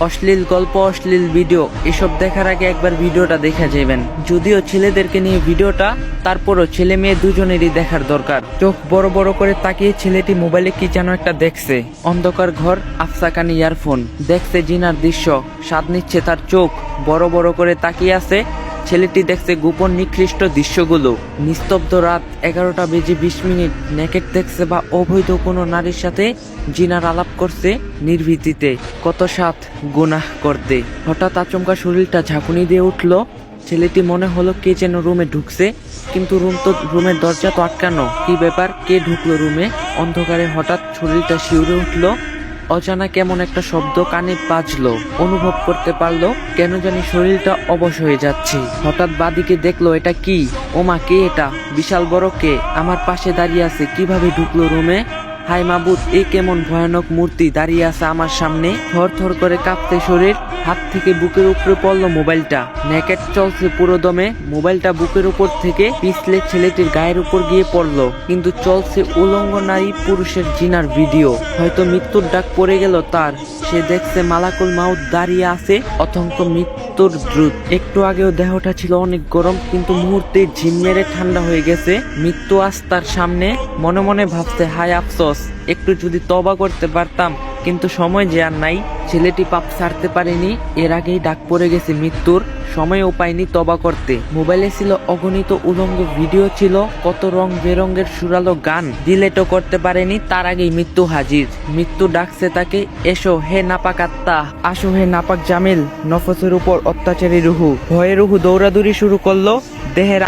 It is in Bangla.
অশ্লীল গল্প, অশ্লীল ভিডিও এসব দেখার আগে একবার ভিডিওটা দেখা যাবেন। যদিও ছেলেদেরকে নিয়ে ভিডিওটা, তারপরও ছেলে মেয়ে দুজনেরই দেখার দরকার। চোখ বড় বড় করে তাকিয়ে ছেলেটি মোবাইলে কি যেন একটা দেখছে। অন্ধকার ঘর, আফসা কানে ইয়ারফোন, দেখছে জিনার দৃশ্য, স্বাদ নিচ্ছে তার চোখ। বড় বড় করে তাকিয়ে আছে ছেলেটি, দেখছে গোপন নিকৃষ্ট দৃশ্যগুলো। নিস্তব্ধ রাত, 11:20 নেকেট দেখছে বা অবৈধ কোনো নারীর সাথে জিনার আলাপ করছে নির্ভীতিতে। কত সাথ গুনাহ করতে। হঠাৎ আচমকা শরীরটা ঝাঁকুনি দিয়ে উঠল। ছেলেটি মনে হলো কে যেন রুমে ঢুকছে, কিন্তু রুমের দরজা তো আটকানো। কি ব্যাপার, কে ঢুকলো রুমে? অন্ধকারে হঠাৎ শরীরটা শিউরে উঠলো। অজানা কেমন একটা শব্দ কানে বাজলো। অনুভব করতে পারলো কেন জানি শরীরটা অবশ হয়ে যাচ্ছে। হঠাৎ বাদিকে দেখলো, এটা কি? ওমা, কে এটা? বিশাল বড় কে আমার পাশে দাঁড়িয়ে আছে? কিভাবে ঢুকলো রুমে? হায় মাবুদ, এ কেমন ভয়ানক মূর্তি দাঁড়িয়ে আছে আমার সামনে। থর থর করে কাঁপতে শরীর, হাত থেকে বুকের উপরে পড়লো মোবাইলটা। নেকেট চলছে পুরো দমে। মোবাইলটা বুকের উপর থেকে পিছলে ছেলেটির গায়ের উপর গিয়ে পড়লো, কিন্তু চলছে উলঙ্গ নারী পুরুষের জিনার ভিডিও। হয়তো মৃত্যুর ডাক পড়ে গেল তার। সে দেখছে মালাকুল মাউত দাঁড়িয়ে আছে, অথঙ্ক মৃত্যুর দ্রুত। একটু আগেও দেহটা ছিল অনেক গরম, কিন্তু মুহূর্তে ঝিম মেরে ঠান্ডা হয়ে গেছে। মৃত্যু আজ তার সামনে। মনে মনে ভাবছে, হায় আফসোস, একটু যদি তওবা করতে পারতাম, কিন্তু সময় যে আর নাই। ছেলেটি পাপ ছাড়তে পারেনি, এর আগেই ডাক পড়ে গেছে মৃত্যুর। সময়ও পায়নি তওবা করতে। মোবাইলে ছিল অগণিত উলঙ্গ ভিডিও, ছিল কত রং বেরঙের সুরালো গান। ডিলেটও করতে পারেনি, তার আগেই মৃত্যু হাজির। মৃত্যু ডাকছে তাকে, এসো হে নাপাক আত্মা, আসো হে নাপাক জামিল। নফসের উপর অত্যাচারী রুহু, ভয়ে রুহু দৌড়াদৌড়ি শুরু করলো। দেহের